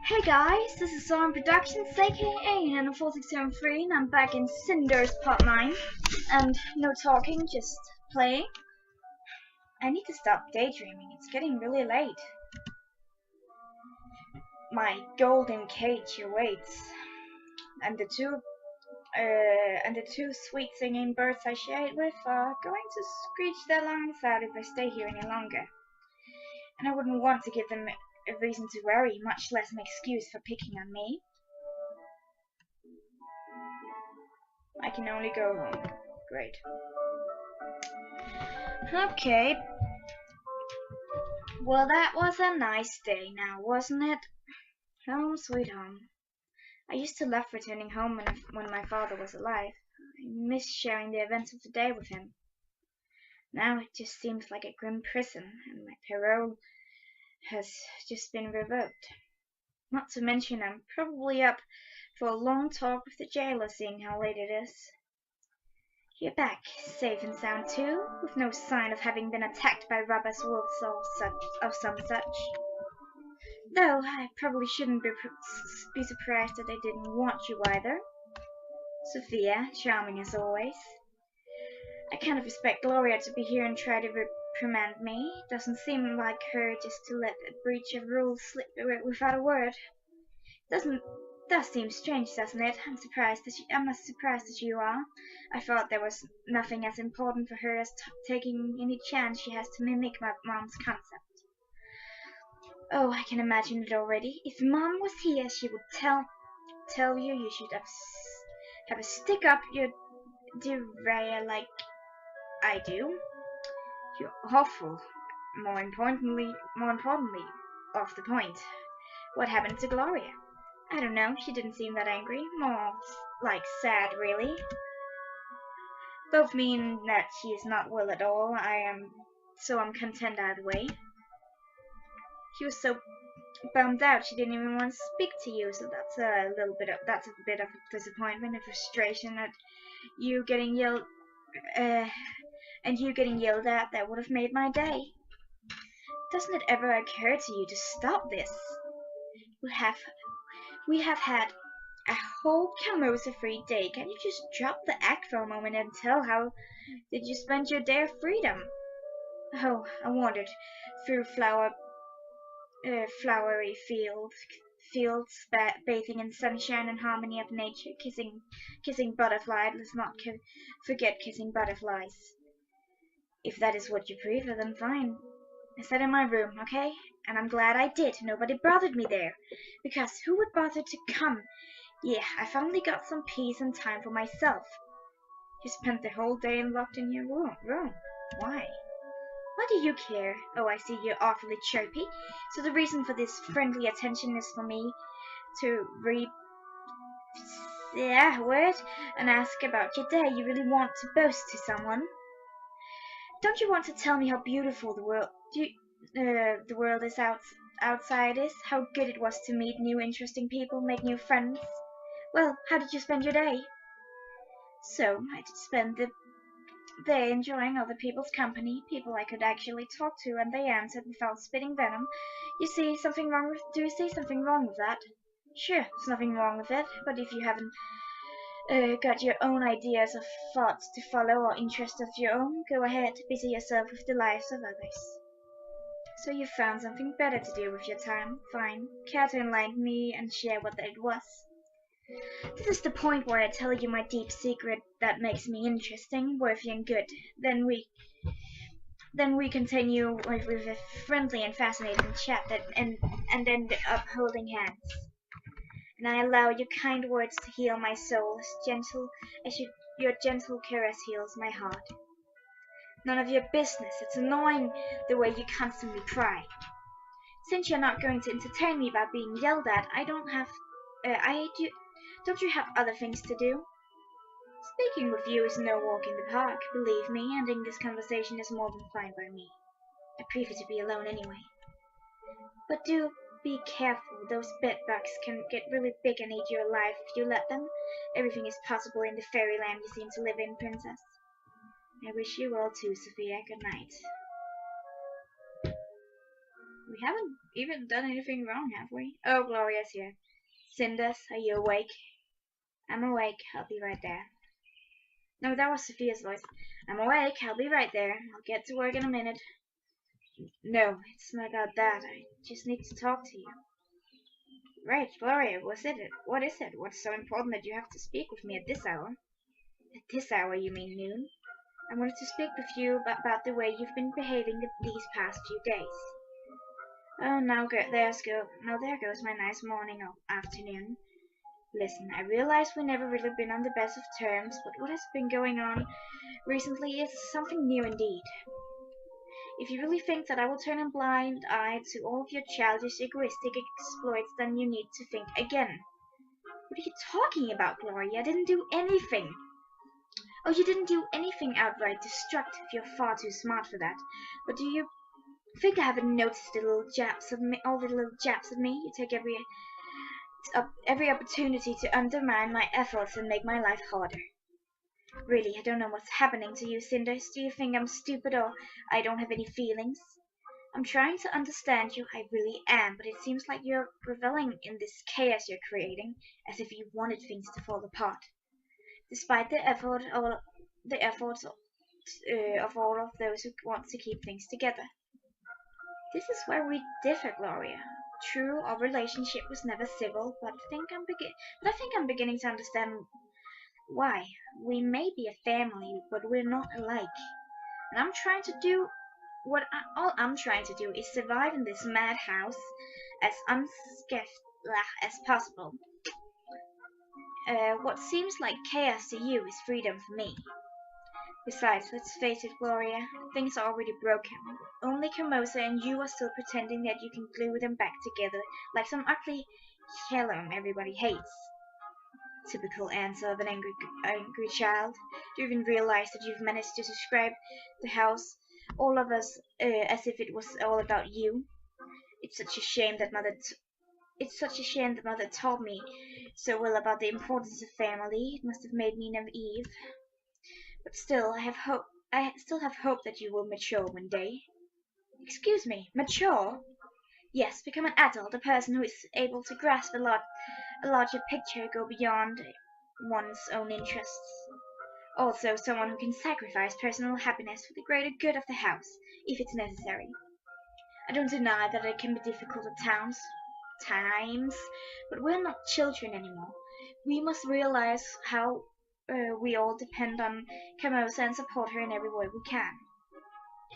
Hey guys, this is Soren Productions, aka Nano 4673, and I'm back in Cinders Part 9. And no talking, just playing. I need to stop daydreaming, it's getting really late. My golden cage awaits, and the two sweet singing birds I share it with are going to screech their lungs out if I stay here any longer. And I wouldn't want to give them a reason to worry, much less an excuse for picking on me. I can only go home. Great. Okay. Well, that was a nice day now, wasn't it? Home sweet home. I used to love returning home when my father was alive. I missed sharing the events of the day with him. Now it just seems like a grim prison, and my parole has just been revoked. Not to mention I'm probably up for a long talk with the jailer, seeing how late it is. You're back, safe and sound too, with no sign of having been attacked by robbers wolves or some such. Though I probably shouldn't be surprised that they didn't want you either. Sophia, charming as always. I kind of expect Gloria to be here and try to reprimand me. Doesn't seem like her just to let a breach of rules slip without a word. Does seem strange, doesn't it? I'm as surprised as you are. I thought there was nothing as important for her as taking any chance she has to mimic my mom's concept. Oh, I can imagine it already. If Mom was here, she would tell you should have a stick up your derriere like I do. You're awful. More importantly, off the point. What happened to Gloria? I don't know. She didn't seem that angry. More like sad, really. Both mean that she is not well at all. So I'm content either way. She was so bummed out she didn't even want to speak to you, so that's a bit of disappointment and frustration at you getting yelled at. That would have made my day. Doesn't it ever occur to you to stop this? We have had a whole Carmosa free day. Can you just drop the act for a moment and tell how did you spend your day of freedom? Oh, I wandered through flowery fields, bathing in sunshine and harmony of nature, kissing butterflies. Let's not forget kissing butterflies. If that is what you prefer, then fine. I sat in my room, okay? And I'm glad I did. Nobody bothered me there. Because who would bother to come? Yeah, I finally got some peace and time for myself. You spent the whole day locked in your room. Why? Why do you care? Oh, I see you're awfully chirpy. So the reason for this friendly attention is for me to word and ask about your day. You really want to boast to someone? Don't you want to tell me how beautiful the world is outside is? How good it was to meet new interesting people, make new friends? Well, how did you spend your day? So, I did spend the day enjoying other people's company, people I could actually talk to, and they answered without spitting venom. Do you see something wrong with that? Sure, there's nothing wrong with it, but if you haven't got your own ideas of thoughts to follow or interests of your own, go ahead, busy yourself with the lives of others. So you found something better to do with your time. Fine. Care to enlighten me and share what it was? This is the point where I tell you my deep secret that makes me interesting, worthy and good. Then we continue with a friendly and fascinating chat and end up holding hands. And I allow your kind words to heal my soul as your gentle caress heals my heart. None of your business. It's annoying the way you constantly pry. Since you're not going to entertain me by being yelled at, don't you have other things to do? Speaking with you is no walk in the park. Believe me, ending this conversation is more than fine by me. I prefer to be alone anyway. But do be careful. Those bedbugs can get really big and eat you alive if you let them. Everything is possible in the fairyland you seem to live in, princess. I wish you well too, Sophia. Good night. We haven't even done anything wrong, have we? Oh, Gloria's here. Cinders, are you awake? I'm awake. I'll be right there. No, that was Sophia's voice. I'm awake. I'll be right there. I'll get to work in a minute. No, it's not about that. I just need to talk to you. Right, Gloria, what is it? What's so important that you have to speak with me at this hour? At this hour, you mean noon? I wanted to speak with you about the way you've been behaving these past few days. Oh, now there goes my nice morning or afternoon. Listen, I realize we've never really been on the best of terms, but what has been going on recently is something new indeed. If you really think that I will turn a blind eye to all of your childish, egoistic exploits, then you need to think again. What are you talking about, Gloria? I didn't do anything. Oh, you didn't do anything outright destructive. You're far too smart for that. But do you think I haven't noticed the little jabs of me, all the little jabs at me? You take every opportunity to undermine my efforts and make my life harder. Really, I don't know what's happening to you, Cinders. Do you think I'm stupid or I don't have any feelings? I'm trying to understand you, I really am, but it seems like you're reveling in this chaos you're creating, as if you wanted things to fall apart. Despite the efforts of all of those who want to keep things together. This is where we differ, Gloria. True, our relationship was never civil, but I think I'm beginning to understand why. We may be a family, but we're not alike. And I'm trying to do all I'm trying to do is survive in this madhouse as unscathed as possible. What seems like chaos to you is freedom for me. Besides, let's face it, Gloria, things are already broken. Only Carmosa and you are still pretending that you can glue them back together like some ugly hello everybody hates. Typical answer of an angry child. Do you even realize that you've managed to describe the house, all of us, as if it was all about you? It's such a shame that Mother taught me so well about the importance of family. It must have made me naive. But still, I still have hope that you will mature one day. Excuse me, mature? Yes, become an adult, a person who is able to grasp a larger picture, go beyond one's own interests. Also, someone who can sacrifice personal happiness for the greater good of the house, if it's necessary. I don't deny that it can be difficult at times, but we're not children anymore. We must realize how we all depend on Carmosa and support her in every way we can.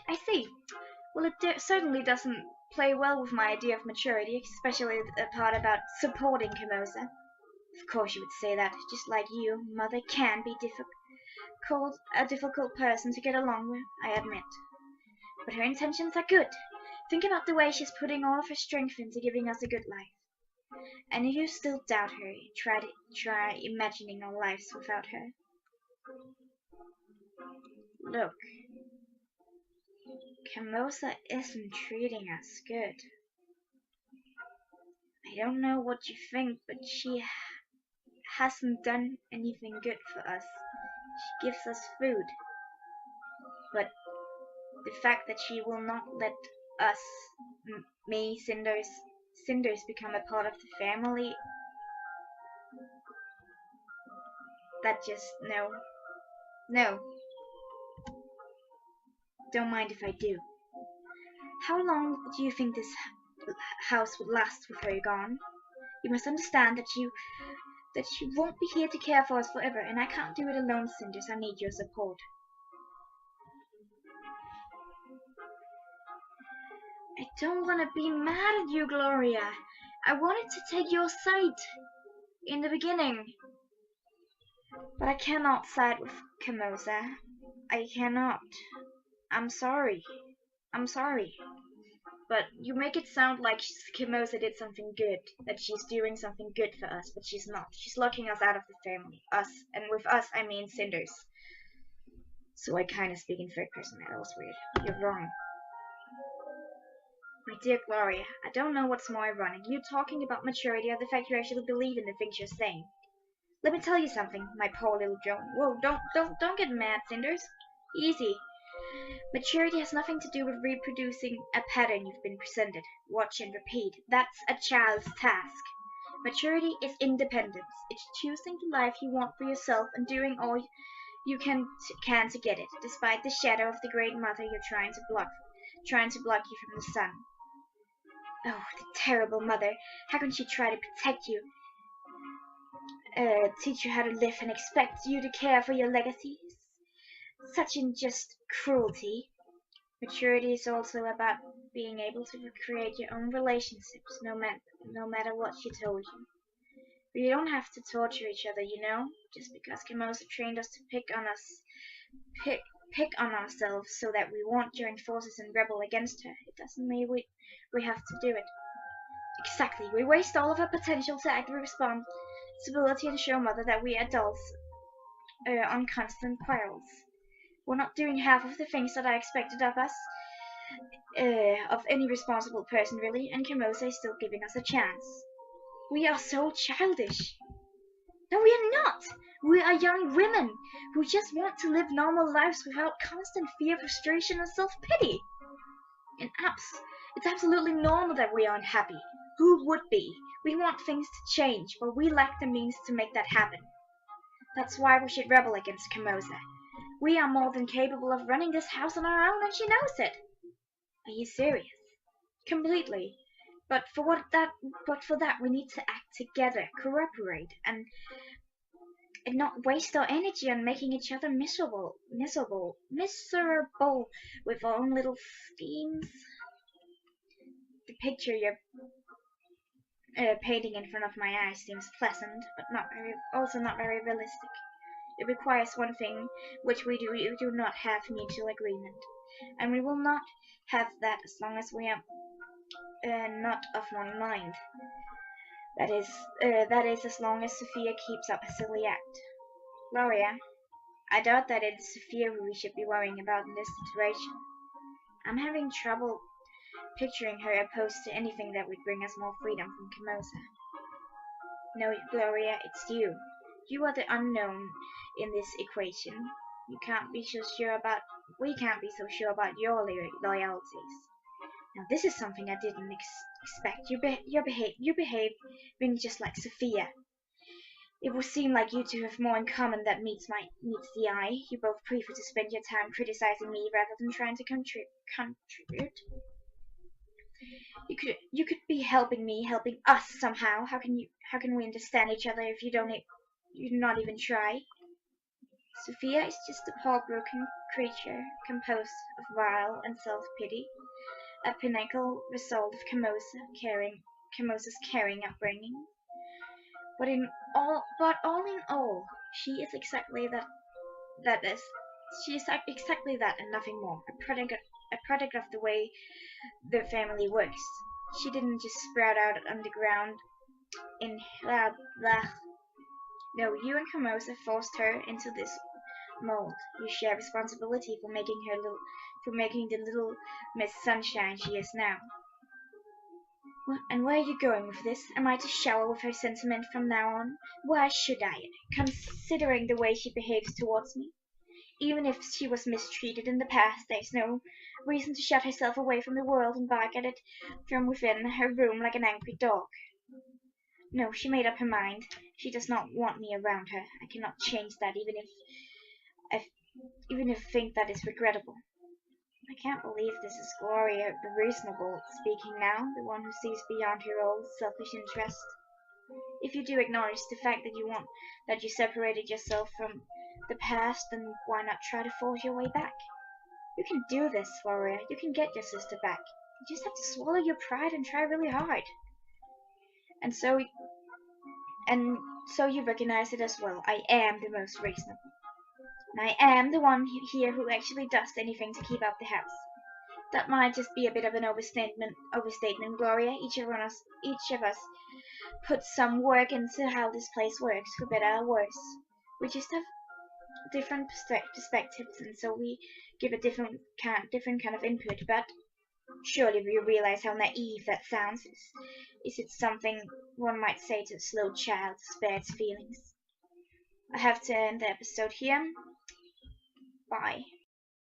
I see. Well, it certainly doesn't play well with my idea of maturity, especially the part about supporting Carmosa. Of course you would say that. Just like you, Mother can be a difficult person to get along with, I admit. But her intentions are good. Think about the way she's putting all of her strength into giving us a good life. And if you still doubt her, try imagining our lives without her. Look, Carmosa isn't treating us good. I don't know what you think, but she hasn't done anything good for us. She gives us food. But the fact that she will not let us, me, Cinders become a part of the family, that just, no. Don't mind if I do. How long do you think this house would last with her gone? You must understand that she won't be here to care for us forever, and I can't do it alone, Cinders. I need your support. I don't want to be mad at you, Gloria. I wanted to take your side in the beginning. But I cannot side with Carmosa. I cannot. I'm sorry. But you make it sound like Carmosa did something good, that she's doing something good for us, but she's not. She's locking us out of the family. Us, and with us I mean Cinders. So I kind of speak in third person. That was weird. You're wrong. My dear Gloria, I don't know what's more ironic, you talking about maturity or the fact you actually believe in the things you're saying. Let me tell you something, my poor little Joan. Whoa, don't get mad, Cinders. Easy. Maturity has nothing to do with reproducing a pattern you've been presented. Watch and repeat. That's a child's task. Maturity is independence. It's choosing the life you want for yourself and doing all you can to get it, despite the shadow of the great mother you're trying to block you from the sun. Oh, the terrible mother. How can she try to protect you, teach you how to live and expect you to care for your legacy? Such unjust cruelty. Maturity is also about being able to recreate your own relationships, no matter what she told you. But you don't have to torture each other, you know. Just because Carmosa trained us to pick on ourselves so that we won't join forces and rebel against her, it doesn't mean we have to do it. Exactly. We waste all of our potential to act with responsibility and show Mother that we adults are on constant quarrels. We're not doing half of the things that are expected of us, of any responsible person really, and Carmosa is still giving us a chance. We are so childish. No, we are not! We are young women who just want to live normal lives without constant fear, frustration, and self-pity. And it's absolutely normal that we aren't happy. Who would be? We want things to change, but we lack the means to make that happen. That's why we should rebel against Carmosa. We are more than capable of running this house on our own, and she knows it. Are you serious? Completely. But for that we need to act together, cooperate, and not waste our energy on making each other miserable with our own little schemes. The picture you're painting in front of my eyes seems pleasant, but also not very realistic. It requires one thing, which we do not have mutual agreement, and we will not have that as long as we are not of one mind. That is as long as Sophia keeps up a silly act. Gloria, I doubt that it is Sophia who we should be worrying about in this situation. I'm having trouble picturing her opposed to anything that would bring us more freedom from Carmosa. No, Gloria, it's you. You are the unknown in this equation. We can't be so sure about your loyalties. Now, this is something I didn't expect. You behaving just like Sophia. It would seem like you two have more in common that meets the eye. You both prefer to spend your time criticizing me rather than trying to contribute. You could be helping us somehow. How can we understand each other if you do not even try? Sophia is just a heartbroken creature composed of vile and self-pity, a pinnacle result of Carmosa's caring upbringing. But all in all, she is exactly that and nothing more. A product of the way the family works. She didn't just sprout out underground in blah blah. No, you and Carmosa forced her into this mold. You share responsibility for making the little Miss Sunshine she is now. And where are you going with this? Am I to shower with her sentiment from now on? Why should I, considering the way she behaves towards me? Even if she was mistreated in the past, there's no reason to shut herself away from the world and bark at it from within her room like an angry dog. No, she made up her mind. She does not want me around her. I cannot change that, even if I think that is regrettable. I can't believe this is Gloria the reasonable speaking now, the one who sees beyond her old selfish interest. If you do acknowledge the fact that you separated yourself from the past, then why not try to force your way back? You can do this, Gloria. You can get your sister back. You just have to swallow your pride and try really hard. And so you recognize it as well. I am the most reasonable. And I am the one here who actually does anything to keep up the house. That might just be a bit of an overstatement, Gloria. Each of us puts some work into how this place works, for better or worse. We just have different perspectives, and so we give a different kind of input. But surely you realize how naive that sounds. Is it something one might say to a slow child to spare its feelings? I have to end the episode here. Bye.